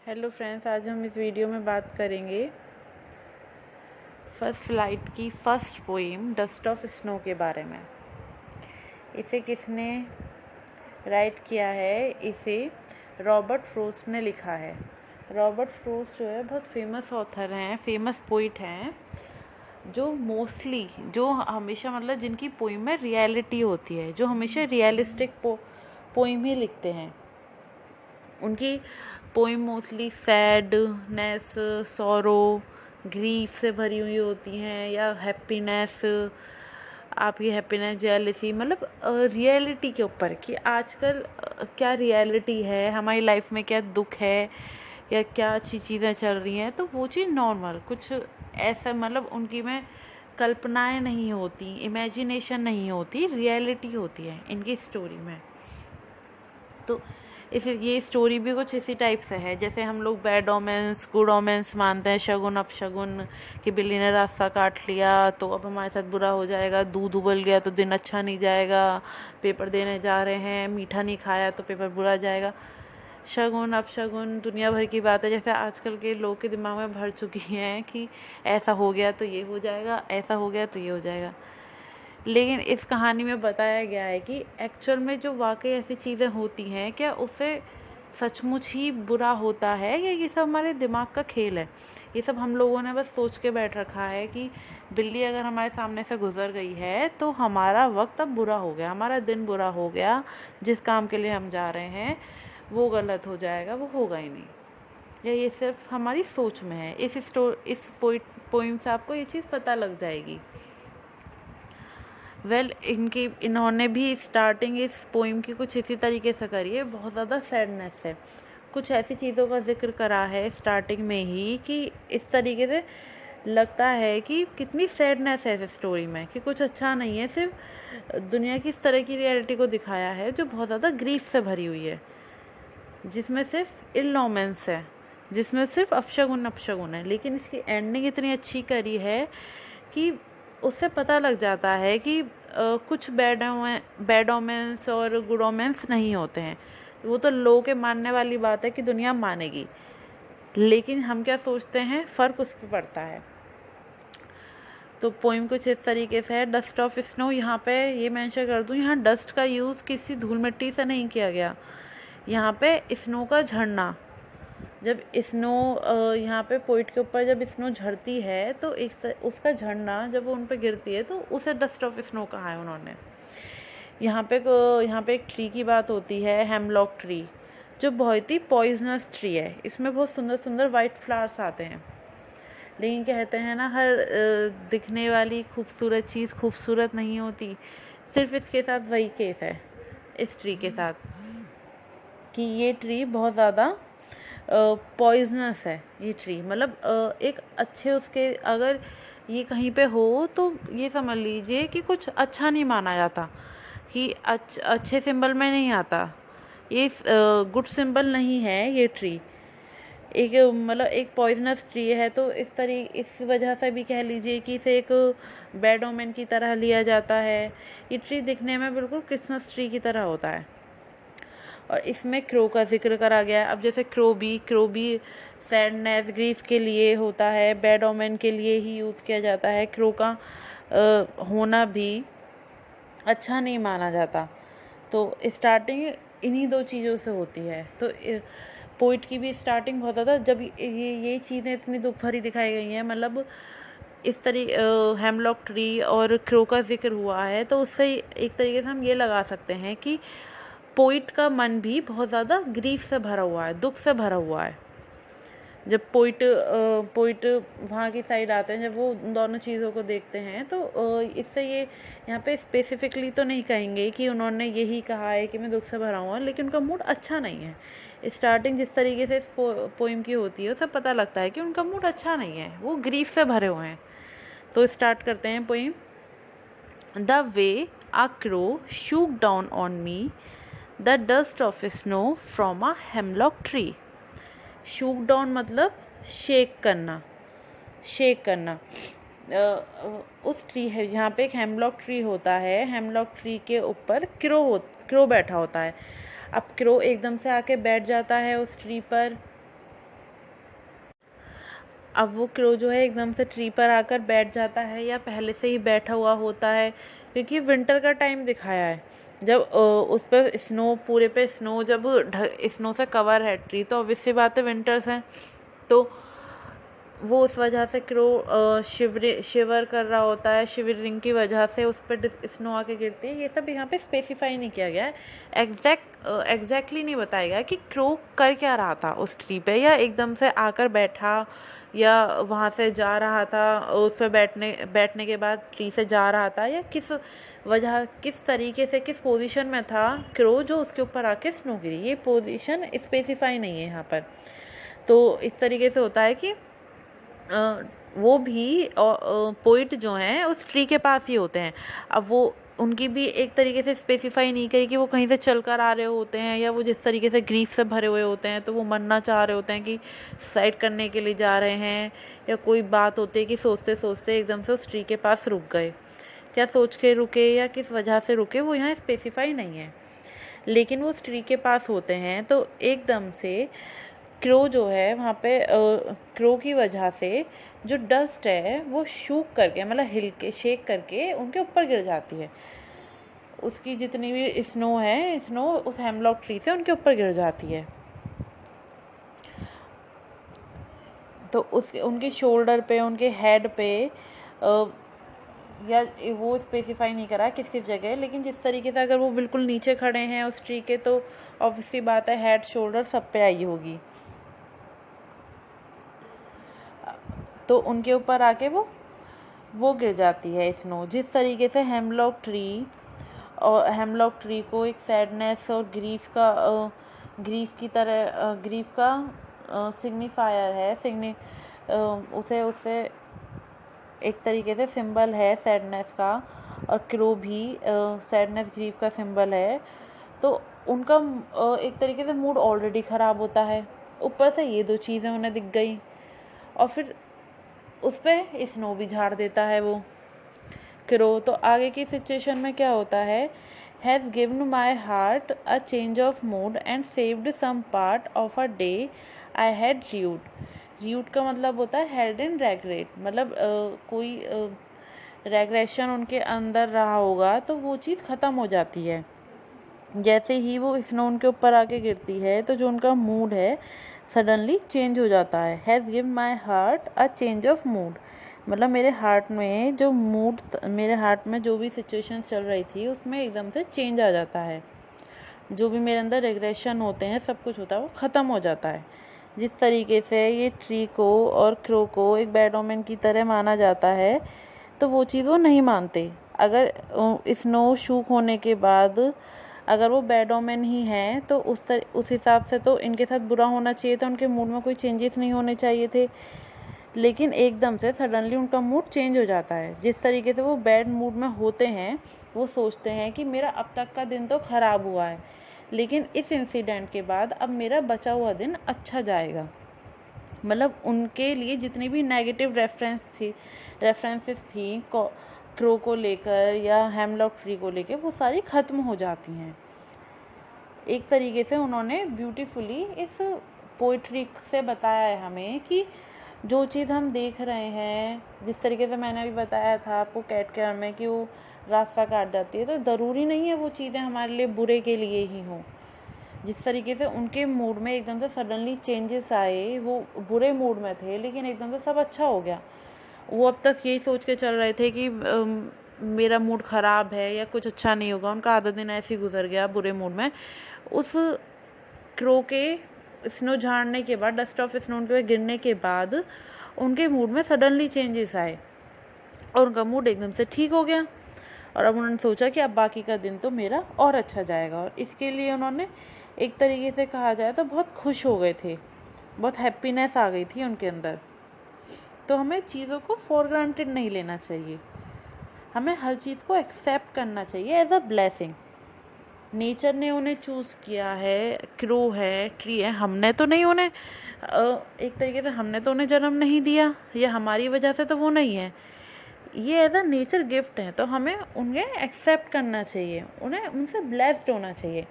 Hello friends, आज हम इस वीडियो में बात करेंगे फर्स्ट फ्लाइट की first poem dust of snow के बारे में। इसे किसने राइट किया है? इसे रॉबर्ट फ्रोस्ट ने लिखा है। रॉबर्ट फ्रोस्ट जो है बहुत फेमस ऑथर हैं, फेमस पोइट हैं, जो हमेशा मतलब जिनकी पोइम में रियलिटी होती है, जो हमेशा रियलिस्टिक पोइम ही लिखते हैं। उनकी poem mostly sadness, sorrow, grief से भरी हुई होती हैं, या हैप्पीनेस, आपकी हैप्पीनेस, जेलसी, मतलब रियलिटी के ऊपर कि आजकल क्या रियलिटी है, हमारी लाइफ में क्या दुख है या क्या अच्छी चीज़ें चल रही हैं। तो वो चीज़ नॉर्मल कुछ ऐसा, मतलब उनकी में कल्पनाएं नहीं होती, इमेजिनेशन नहीं होती, रियलिटी होती है इनकी स्टोरी में। तो ये स्टोरी भी कुछ इसी टाइप से है, जैसे हम लोग बैड ओमेंस गुड ओमेंस मानते हैं, शगुन अपशगुन, कि बिल्ली ने रास्ता काट लिया तो अब हमारे साथ बुरा हो जाएगा, दूध उबल गया तो दिन अच्छा नहीं जाएगा, पेपर देने जा रहे हैं मीठा नहीं खाया तो पेपर बुरा जाएगा। शगुन अपशगुन दुनिया भर की बात है, जैसे आजकल के लोग के दिमाग में भर चुकी हैं कि ऐसा हो गया तो ये हो जाएगा, ऐसा हो गया तो ये हो जाएगा। लेकिन इस कहानी में बताया गया है कि एक्चुअल में जो वाकई ऐसी चीज़ें होती हैं, क्या उससे सचमुच ही बुरा होता है या ये सब हमारे दिमाग का खेल है। ये सब हम लोगों ने बस सोच के बैठ रखा है कि बिल्ली अगर हमारे सामने से गुजर गई है तो हमारा वक्त अब बुरा हो गया, हमारा दिन बुरा हो गया, जिस काम के लिए हम जा रहे हैं वो गलत हो जाएगा, वो होगा ही नहीं, या ये सिर्फ हमारी सोच में है। इस पोइम से आपको ये चीज़ पता लग जाएगी। इन्होंने भी स्टार्टिंग इस पोइम की कुछ इसी तरीके से करी है। बहुत ज़्यादा सैडनेस है, कुछ ऐसी चीज़ों का जिक्र करा है स्टार्टिंग में ही कि इस तरीके से लगता है कि कितनी सैडनेस है इस स्टोरी में, कि कुछ अच्छा नहीं है, सिर्फ दुनिया की इस तरह की रियलिटी को दिखाया है जो बहुत ज़्यादा ग्रीफ से भरी हुई है, जिसमें सिर्फ इल ओमेंस है, जिसमें सिर्फ अपशगुन है। लेकिन इसकी एंडिंग इतनी अच्छी करी है कि उससे पता लग जाता है कि कुछ बैड ओमेंस और गुड ओमेंस नहीं होते हैं। वो तो लोगों के मानने वाली बात है कि दुनिया मानेगी, लेकिन हम क्या सोचते हैं, फ़र्क उस पर पड़ता है। तो पोइम कुछ इस तरीके से है। डस्ट ऑफ स्नो, यहाँ पे ये मेंशन कर दूँ, यहाँ डस्ट का यूज़ किसी धूल मिट्टी से नहीं किया गया। यहाँ पे स्नो का झड़ना, जब स्नो यहाँ पे पोइट के ऊपर जब स्नो झड़ती है तो उसका झड़ना जब वो उन पे गिरती है तो उसे डस्ट ऑफ स्नो कहा है उन्होंने। यहाँ पे एक ट्री की बात होती है, हेमलॉक ट्री, जो बहुत ही पॉइजनस ट्री है। इसमें बहुत सुंदर सुंदर वाइट फ्लावर्स आते हैं, लेकिन कहते हैं ना, हर दिखने वाली खूबसूरत चीज़ खूबसूरत नहीं होती। सिर्फ इसके साथ वही केस है, इस ट्री के साथ, कि ये ट्री बहुत ज़्यादा पॉइजनस है। ये ट्री मतलब एक अच्छे, उसके अगर ये कहीं पे हो तो ये समझ लीजिए कि कुछ अच्छा नहीं माना जाता, कि अच्छे सिंबल में नहीं आता, ये गुड सिंबल नहीं है। ये ट्री एक मतलब एक पॉइजनस ट्री है, तो इस वजह से भी कह लीजिए कि इसे एक बैड ओमेन की तरह लिया जाता है। ये ट्री दिखने में बिल्कुल क्रिसमस ट्री की तरह होता है। और इसमें क्रो का जिक्र करा गया है। अब जैसे क्रो भी सैडनेस, ग्रीफ के लिए होता है, बैड ओमेन के लिए ही यूज़ किया जाता है। क्रो का होना भी अच्छा नहीं माना जाता। तो स्टार्टिंग इन्हीं दो चीज़ों से होती है। तो पोइट की भी स्टार्टिंग बहुत ज़्यादा, जब ये चीज़ें इतनी दुख भरी दिखाई गई हैं, मतलब इस हेमलॉक ट्री और क्रो का जिक्र हुआ है, तो उससे एक तरीके से हम ये लगा सकते हैं कि पोइट का मन भी बहुत ज़्यादा ग्रीफ से भरा हुआ है, दुख से भरा हुआ है। जब पोइट वहाँ की साइड आते हैं, जब वो दोनों चीज़ों को देखते हैं, तो इससे ये यहाँ पे स्पेसिफिकली तो नहीं कहेंगे कि उन्होंने यही कहा है कि मैं दुख से भरा हुआ, लेकिन उनका मूड अच्छा नहीं है। स्टार्टिंग जिस तरीके से इस पोइम की होती है, उससे पता लगता है कि उनका मूड अच्छा नहीं है, वो ग्रीफ से भरे हुए हैं। तो स्टार्ट करते हैं poem. The way a crow shook down on me the dust of snow from a hemlock tree. Shook down मतलब शेक करना। उस ट्री है, यहाँ पे एक हेमलॉक ट्री होता है, हेमलॉक ट्री के ऊपर क्रो बैठा होता है। अब क्रो एकदम से आके बैठ जाता है उस ट्री पर, अब वो क्रो जो है एकदम से ट्री पर आकर बैठ जाता है या पहले से ही बैठा हुआ होता है, क्योंकि विंटर का टाइम दिखाया है। जब उस पर स्नो, पूरे पे स्नो जब स्नो से कवर है ट्री, तो ऑब्वियस सी बात है विंटर्स हैं, तो वो उस वजह से क्रो शिवर कर रहा होता है, शिवरिंग की वजह से उस पर स्नो आके गिरती है। ये सब यहाँ पे स्पेसिफाई नहीं किया गया है, एग्जैक्टली नहीं बताया गया कि क्रो कर क्या रहा था उस ट्री पे, या एकदम से आकर बैठा या वहाँ से जा रहा था, उस पर बैठने के बाद ट्री से जा रहा था, या किस तरीके से, किस पोजीशन में था क्रो जो उसके ऊपर आके स्नो गिरी। ये पोजीशन स्पेसिफाई नहीं है यहाँ पर। तो इस तरीके से होता है कि वो भी पोइट जो हैं उस ट्री के पास ही होते हैं। अब वो उनकी भी एक तरीके से स्पेसिफाई नहीं करी कि वो कहीं से चल कर आ रहे होते हैं, या वो जिस तरीके से ग्रीफ से भरे हुए होते हैं तो वो मरना चाह रहे होते हैं कि सुसाइड करने के लिए जा रहे हैं, या कोई बात होती है कि सोचते सोचते एकदम से उस ट्री के पास रुक गए। क्या सोच के रुके या किस वजह से रुके वो यहाँ स्पेसिफाई नहीं है, लेकिन वो उस ट्री के पास होते हैं। तो एकदम से क्रो जो है वहाँ पे क्रो की वजह से जो डस्ट है वो शूक करके, मतलब हिल के शेक करके उनके ऊपर गिर जाती है। उसकी जितनी भी स्नो उस हेमलॉक ट्री से उनके ऊपर गिर जाती है। तो उनके शोल्डर पे, उनके हेड पे, या वो स्पेसिफाई नहीं करा किस किस जगह, लेकिन जिस तरीके से अगर वो बिल्कुल नीचे खड़े हैं उस ट्री के, तो ऑब्वियसली बात है हेड शोल्डर सब पे आई होगी। तो उनके ऊपर आके वो गिर जाती है स्नो। जिस तरीके से हेमलॉक ट्री को एक सैडनेस और ग्रीफ का सिग्निफायर है, उसे एक तरीके से सिंबल है सैडनेस का, और क्रो भी सैडनेस ग्रीफ का सिंबल है। तो उनका एक तरीके से मूड ऑलरेडी ख़राब होता है, ऊपर से ये दो चीज़ें उन्हें दिख गई, और फिर उस पर स्नो भी झाड़ देता है वो क्रो। तो आगे की सिचुएशन में क्या होता है, has given my heart a change of mood and saved some part of a day I had rued का मतलब होता है हेड इन रेग्रेट, मतलब कोई रेग्रेशन उनके अंदर रहा होगा तो वो चीज़ ख़त्म हो जाती है। जैसे ही वो स्नो उनके ऊपर आके गिरती है तो जो उनका मूड है सडनली चेंज हो जाता है। Has given my heart a change of mood, मतलब मेरे हार्ट में जो भी सिचुएशन चल रही थी उसमें एकदम से चेंज आ जाता है। जो भी मेरे अंदर रेग्रेशन होते हैं, सब कुछ होता है, वो ख़त्म हो जाता है। जिस तरीके से ये ट्री को और क्रो को एक बैड ओमेन की तरह माना जाता है, तो वो चीज़ वो नहीं मानते। अगर स्नो शूक होने के बाद अगर वो बैड ओमेन ही हैं तो उस हिसाब से तो इनके साथ बुरा होना चाहिए था, उनके मूड में कोई चेंजेस नहीं होने चाहिए थे, लेकिन एकदम से सडनली उनका मूड चेंज हो जाता है। जिस तरीके से वो बैड मूड में होते हैं, वो सोचते हैं कि मेरा अब तक का दिन तो ख़राब हुआ है, लेकिन इस इंसिडेंट के बाद अब मेरा बचा हुआ दिन अच्छा जाएगा। मतलब उनके लिए जितनी भी नेगेटिव रेफरेंसेस थी क्रो को लेकर या हेमलॉक ट्री को लेकर, वो सारी ख़त्म हो जाती हैं। एक तरीके से उन्होंने ब्यूटीफुली इस पोइट्री से बताया है हमें कि जो चीज़ हम देख रहे हैं, जिस तरीके से मैंने अभी बताया था आपको कैट केयर में कि वो रास्ता काट जाती है, तो ज़रूरी नहीं है वो चीज़ें हमारे लिए बुरे के लिए ही हों। जिस तरीके से उनके मूड में एकदम से सडनली चेंजेस आए, वो बुरे मूड में थे लेकिन एकदम से सब अच्छा हो गया। वो अब तक यही सोच के चल रहे थे कि मेरा मूड ख़राब है या कुछ अच्छा नहीं होगा, उनका आधा दिन ऐसे ही गुजर गया बुरे मूड में। उस क्रो के स्नो झाड़ने के बाद, डस्ट ऑफ स्नो उनके गिरने के बाद उनके मूड में सडनली चेंजेस आए और उनका मूड एकदम से ठीक हो गया, और अब उन्होंने सोचा कि अब बाकी का दिन तो मेरा और अच्छा जाएगा, और इसके लिए उन्होंने एक तरीके से कहा जाए तो बहुत खुश हो गए थे, बहुत हैप्पीनेस आ गई थी उनके अंदर। तो हमें चीज़ों को फॉर ग्रांटेड नहीं लेना चाहिए, हमें हर चीज़ को एक्सेप्ट करना चाहिए एज अ ब्लेसिंग। नेचर ने उन्हें चूज़ किया है, क्रो है, ट्री है, हमने तो नहीं उन्हें एक तरीके से हमने तो उन्हें जन्म नहीं दिया, या हमारी वजह से तो वो नहीं है, ये एज अ नेचर गिफ्ट है। तो हमें उन्हें एक्सेप्ट करना चाहिए, उन्हें उनसे ब्लेस्ड होना चाहिए,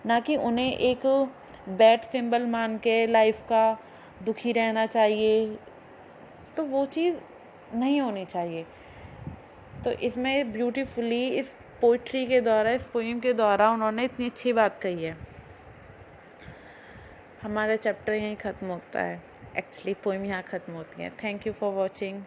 ना कि उन्हें एक बैड सिंबल मान के लाइफ का दुखी रहना चाहिए, तो वो चीज़ नहीं होनी चाहिए। तो इसमें ब्यूटीफुली इस पोइट्री के द्वारा, इस पोइम के द्वारा उन्होंने इतनी अच्छी बात कही है। हमारा चैप्टर यहीं ख़त्म होता है, एक्चुअली पोइम यहाँ ख़त्म होती है। Thank you for watching.